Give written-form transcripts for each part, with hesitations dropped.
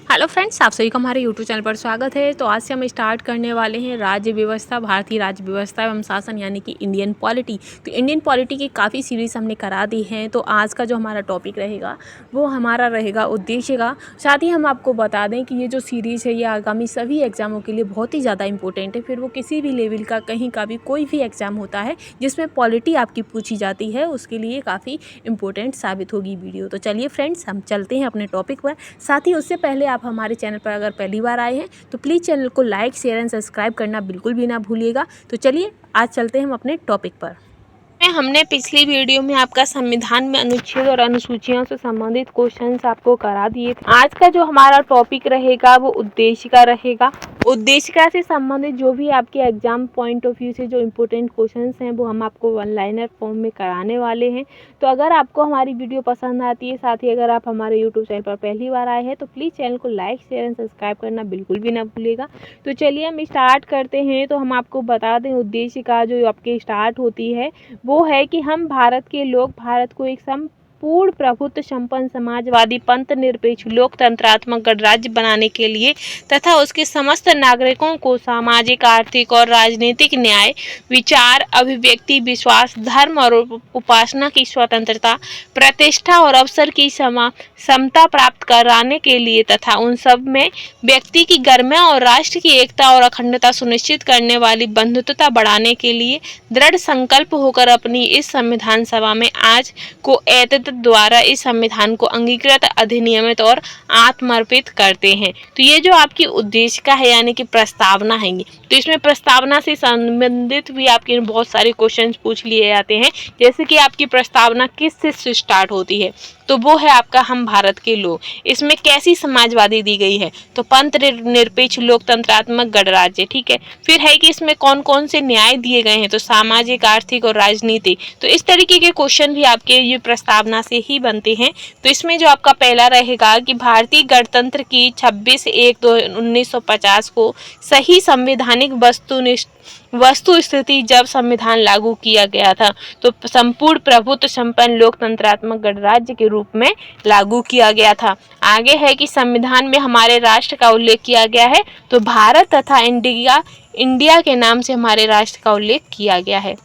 Hello friends, आप सभी का हमारे यूट्यूब चैनल पर स्वागत है। तो आज से हम स्टार्ट करने वाले हैं राज्य व्यवस्था, भारतीय राज्य व्यवस्था एवं शासन यानी कि इंडियन पॉलिटी। तो इंडियन पॉलिटी की काफ़ी सीरीज़ हमने करा दी हैं। तो आज का जो हमारा टॉपिक रहेगा वो हमारा रहेगा उद्देश्य का। साथ ही हम आपको बता दें कि ये जो सीरीज़ है ये आगामी सभी एग्जामों के लिए बहुत ही ज़्यादा इंपॉर्टेंट है। फिर वो किसी भी लेवल का, कहीं का भी कोई भी एग्ज़ाम होता है जिसमें पॉलिटी आपकी पूछी जाती है, उसके लिए काफ़ी इंपॉर्टेंट साबित होगी वीडियो। तो चलिए फ्रेंड्स, हम चलते हैं अपने टॉपिक पर। साथ ही उससे पहले आप हमारे चैनल पर अगर पहली बार आए हैं तो प्लीज़ चैनल को लाइक, शेयर एंड सब्सक्राइब करना बिल्कुल भी ना भूलिएगा। तो चलिए आज चलते हैं हम अपने टॉपिक पर। हमने पिछली वीडियो में आपका संविधान में अनुच्छेद और अनुसूचियों से संबंधित क्वेश्चंस आपको करा दिए थे। आज का जो हमारा टॉपिक रहेगा वो उद्देश्य का रहेगा। उद्देशिका से संबंधित जो भी आपके एग्जाम पॉइंट ऑफ व्यू से जो इम्पोर्टेंट क्वेश्चंस हैं वो हम आपको वन लाइनर फॉर्म में कराने वाले हैं। तो अगर आपको हमारी वीडियो पसंद आती है, साथ ही अगर आप हमारे यूट्यूब चैनल पर पहली बार आए हैं तो प्लीज़ चैनल को लाइक, शेयर एंड सब्सक्राइब करना बिल्कुल भी ना भूलिएगा। तो चलिए हम स्टार्ट करते हैं। तो हम आपको बता दें उद्देशिका जो आपके स्टार्ट होती है वो है कि हम भारत के लोग भारत को एक पूर्ण प्रभुत्व संपन्न समाजवादी पंथ निरपेक्ष लोकतंत्रात्मक गणराज्य बनाने के लिए तथा उसके समस्त नागरिकों को सामाजिक, आर्थिक और राजनीतिक न्याय, विचार, अभिव्यक्ति, विश्वास, धर्म और उपासना की स्वतंत्रता, प्रतिष्ठा और अवसर की समता प्राप्त कराने के लिए तथा उन सब में व्यक्ति की गरिमा और राष्ट्र की एकता और अखंडता सुनिश्चित करने वाली बंधुत्वता बढ़ाने के लिए दृढ़ संकल्प होकर अपनी इस संविधान सभा में आज को द्वारा इस संविधान को अंगीकृत, अधिनियमित और आत्मर्पित करते हैं। तो ये जो आपकी उद्देशिका है यानी कि प्रस्तावना है, तो इसमें प्रस्तावना से संबंधित भी आपके बहुत सारे क्वेश्चंस पूछ लिए जाते हैं। जैसे कि आपकी प्रस्तावना किस से स्टार्ट होती है, तो वो है आपका हम भारत के लोग। इसमें कैसी समाजवादी दी गई है, तो पंथ निरपेक्ष लोकतंत्रात्मक गणराज्य। ठीक है, फिर है कि इसमें कौन कौन से न्याय दिए गए हैं, तो सामाजिक, आर्थिक और राजनीतिक। तो इस तरीके के क्वेश्चन भी आपके ये प्रस्तावना से ही बनते हैं। तो इसमें जो आपका पहला रहेगा कि भारतीय गणतंत्र की 26/1/1950 को सही संवैधानिक वस्तु स्थिति जब संविधान लागू किया गया था तो संपूर्ण प्रभुत्व संपन्न लोकतंत्रात्मक गणराज्य के रूप में लागू किया गया था। आगे है कि संविधान में हमारे राष्ट्र का उल्लेख किया गया है, तो भारत तथा इंडिया के नाम से हमारे राष्ट्र का उल्लेख किया गया है।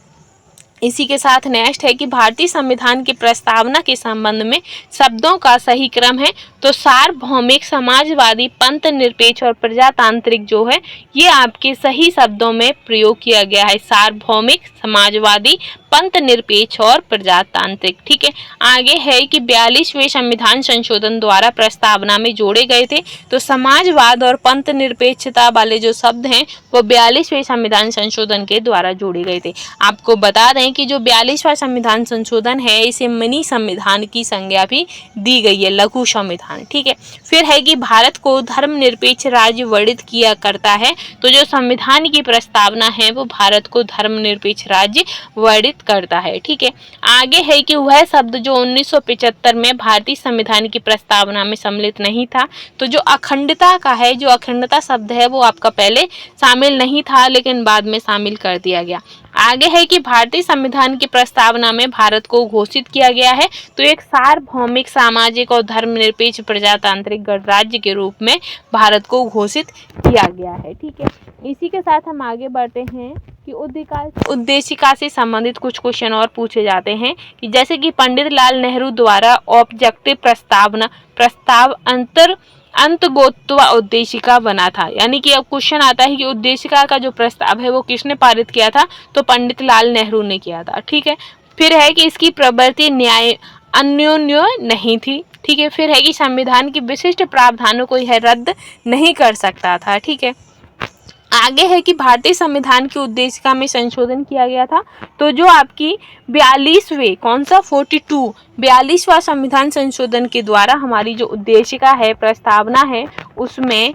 इसी के साथ नेक्स्ट है कि भारतीय संविधान की प्रस्तावना के संबंध में शब्दों का सही क्रम है, तो सार्वभौमिक, समाजवादी, पंथ निरपेक्ष और प्रजातांत्रिक जो है ये आपके सही शब्दों में प्रयोग किया गया है। सार्वभौमिक, समाजवादी, पंथ निरपेक्ष और प्रजातांत्रिक। ठीक है, आगे है कि 42वें संविधान संशोधन द्वारा प्रस्तावना में जोड़े गए थे, तो समाजवाद और पंथ निरपेक्षता वाले जो शब्द हैं वो 42वें संविधान संशोधन के द्वारा जोड़े गए थे। आपको बता दें कि जो 42वां संविधान संशोधन है इसे मिनी संविधान की संज्ञा भी दी गई है, लघु संविधान। ठीक है, फिर है कि भारत को धर्मनिरपेक्ष राज्य वर्णित किया करता है, तो जो संविधान की प्रस्तावना है वो भारत को धर्मनिरपेक्ष राज्य वर्णित करता है। ठीक है, आगे है कि वह शब्द जो 1975 में भारतीय संविधान की प्रस्तावना में सम्मिलित नहीं था, तो जो अखंडता का है, जो अखंडता शब्द है वो आपका पहले शामिल नहीं था लेकिन बाद में शामिल कर दिया गया। आगे है कि भारतीय संविधान की प्रस्तावना में भारत को घोषित किया गया है, तो एक सार्वभौमिक, सामाजिक और धर्मनिरपेक्ष प्रजातांत्रिक गणराज्य के रूप में भारत को घोषित किया गया है। ठीक है, इसी के साथ हम आगे बढ़ते हैं कि उद्देशिका से संबंधित कुछ क्वेश्चन और पूछे जाते हैं कि जैसे कि पंडित लाल नेहरू द्वारा ऑब्जेक्टिव प्रस्ताव अंतर्गोत्वा उद्देशिका बना था। यानी कि अब क्वेश्चन आता है कि उद्देशिका का जो प्रस्ताव है वो किसने पारित किया था, तो पंडित लाल नेहरू ने किया था। ठीक है, फिर है कि इसकी प्रवृत्ति न्याय अन्योन्य नहीं थी। ठीक है, फिर है कि संविधान की विशिष्ट प्रावधानों को यह रद्द नहीं कर सकता था। ठीक है, आगे है कि भारतीय संविधान की उद्देशिका में संशोधन किया गया था, तो जो आपकी 42वां संविधान संशोधन के द्वारा हमारी जो उद्देशिका है, प्रस्तावना है, उसमें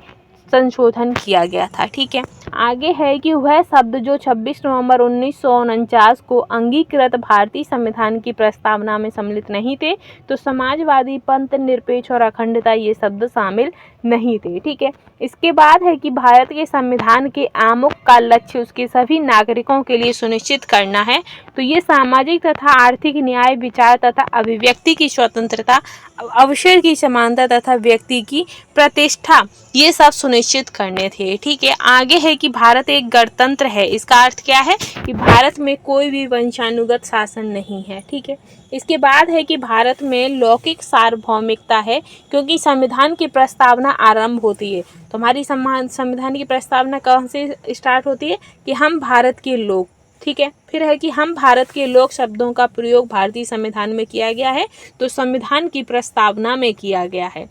संशोधन किया गया था। ठीक है, आगे है कि वह शब्द जो 26 नवंबर 1949 को अंगीकृत भारतीय संविधान की प्रस्तावना में सम्मिलित नहीं थे, तो समाजवादी, पंथ निरपेक्ष और अखंडता ये शब्द शामिल नहीं थे। ठीक है। इसके बाद है कि भारत के संविधान के आमुख का लक्ष्य उसके सभी नागरिकों के लिए सुनिश्चित करना है। तो ये सामाजिक तथा आर्थिक न्याय, विचार तथा अभिव्यक्ति की स्वतंत्रता, अवसर की समानता तथा व्यक्ति की प्रतिष्ठा, ये सब सुनिश्चित करने थे। ठीक है। आगे है कि भारत एक गणतंत्र है। इसका अर्थ क्या है कि भारत में कोई भी वंशानुगत शासन नहीं है। ठीक है। इसके बाद है कि भारत में लौकिक सार्वभौमिकता है, क्योंकि संविधान की प्रस्तावना आरंभ होती है। तो हमारी संविधान की प्रस्तावना कहाँ से स्टार्ट होती है कि हम भारत के लोग। ठीक है। फिर है कि हम भारत के लोग शब्दों का प्रयोग भारतीय संविधान में किया गया है, तो संविधान की प्रस्तावना में किया गया है।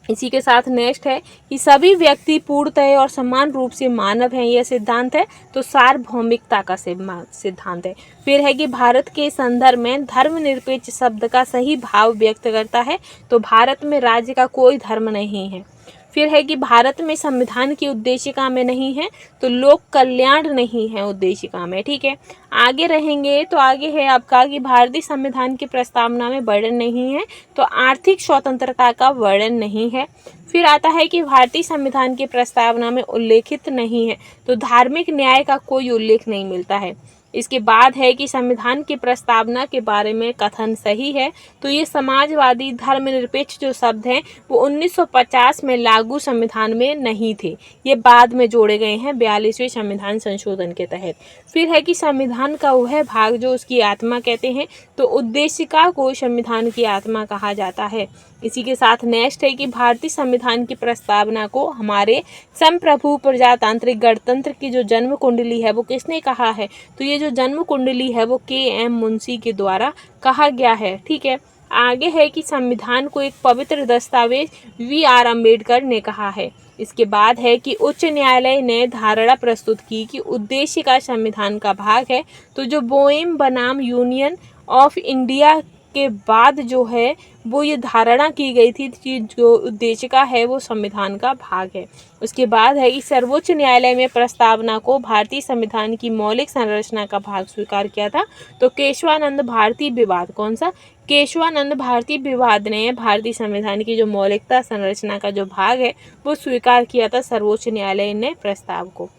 इसी के साथ नेक्स्ट है कि सभी व्यक्ति पूर्णतः और समान रूप से मानव हैं, यह सिद्धांत है। तो सार्वभौमिकता का सिद्धांत है। फिर है कि भारत के संदर्भ में धर्मनिरपेक्ष शब्द का सही भाव व्यक्त करता है। तो भारत में राज्य का कोई धर्म नहीं है। फिर है कि भारत में संविधान की उद्देशिका में नहीं है, तो लोक कल्याण नहीं है उद्देशिका में। ठीक है। आगे रहेंगे तो आगे है आपका कि भारतीय संविधान की प्रस्तावना में वर्णन नहीं है, तो आर्थिक स्वतंत्रता का वर्णन नहीं है। फिर आता है कि भारतीय संविधान की प्रस्तावना में उल्लेखित नहीं है, तो धार्मिक न्याय का कोई उल्लेख नहीं मिलता है। इसके बाद है कि संविधान की प्रस्तावना के बारे में कथन सही है, तो ये समाजवादी, धर्मनिरपेक्ष जो शब्द हैं वो 1950 में लागू संविधान में नहीं थे, ये बाद में जोड़े गए हैं 42वें संविधान संशोधन के तहत। फिर है कि संविधान का वह भाग जो उसकी आत्मा कहते हैं, तो उद्देशिका को संविधान की आत्मा कहा जाता है। इसी के साथ नेक्स्ट है कि भारतीय संविधान की प्रस्तावना को हमारे संप्रभु प्रजातांत्रिक गणतंत्र की जो जन्म कुंडली है वो किसने कहा है, तो ये जो जन्म कुंडली है वो के.एम. मुंशी के द्वारा कहा गया है। ठीक है। आगे है कि संविधान को एक पवित्र दस्तावेज वी.आर. अम्बेडकर ने कहा है। इसके बाद है कि उच्च न्यायालय ने धारणा प्रस्तुत की कि उद्देशिका संविधान का भाग है, तो जो बोएम बनाम यूनियन ऑफ इंडिया के बाद जो है वो ये धारणा की गई थी कि जो उद्देशिका है वो संविधान का भाग है। उसके बाद है कि सर्वोच्च न्यायालय में प्रस्तावना को भारतीय संविधान की मौलिक संरचना का भाग स्वीकार किया था। तो केशवानंद भारती विवाद, कौन सा, केशवानंद भारती विवाद ने भारतीय संविधान की जो मौलिकता संरचना का जो भाग है वो स्वीकार किया था सर्वोच्च न्यायालय ने प्रस्ताव को।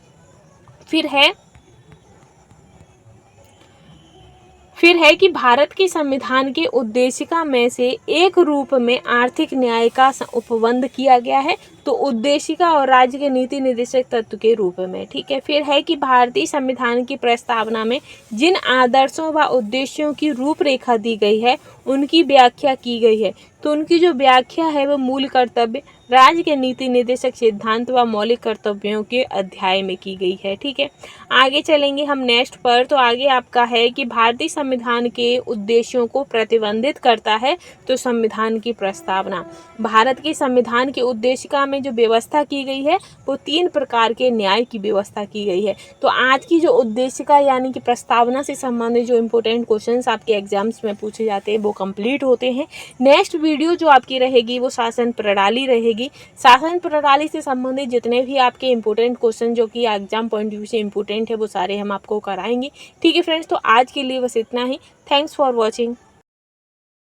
फिर है कि भारत के संविधान के उद्देशिका में से एक रूप में आर्थिक न्याय का उपबंध किया गया है, तो उद्देशिका और राज्य के नीति निर्देशक तत्व के रूप में। ठीक है। फिर है कि भारतीय संविधान की प्रस्तावना में जिन आदर्शों व उद्देश्यों की रूपरेखा दी गई है उनकी व्याख्या की गई है, तो उनकी जो व्याख्या है वो मूल कर्तव्य, राज्य के नीति निर्देशक सिद्धांत व मौलिक कर्तव्यों के अध्याय में की गई है। ठीक है। आगे चलेंगे हम नेक्स्ट पर। तो आगे आपका है कि भारतीय संविधान के उद्देश्यों को प्रतिबंधित करता है, तो संविधान की प्रस्तावना। भारत के संविधान के उद्देशिका में जो व्यवस्था की गई है वो 3 प्रकार के न्याय की व्यवस्था की गई है। तो आज की जो उद्देशिका यानी कि प्रस्तावना से संबंधित जो इम्पोर्टेंट क्वेश्चंस आपके एग्जाम्स में पूछे जाते हैं वो कंप्लीट होते हैं। नेक्स्ट वीडियो जो आपकी रहेगी वो शासन प्रणाली रहेगी। शासन प्रणाली से संबंधित जितने भी आपके इम्पोर्टेंट क्वेश्चन जो कि एग्जाम पॉइंट ऑफ व्यू से इम्पोर्टेंट है वो सारे हम आपको कराएंगे। ठीक है फ्रेंड्स, तो आज के लिए बस इतना ही। Thanks for watching.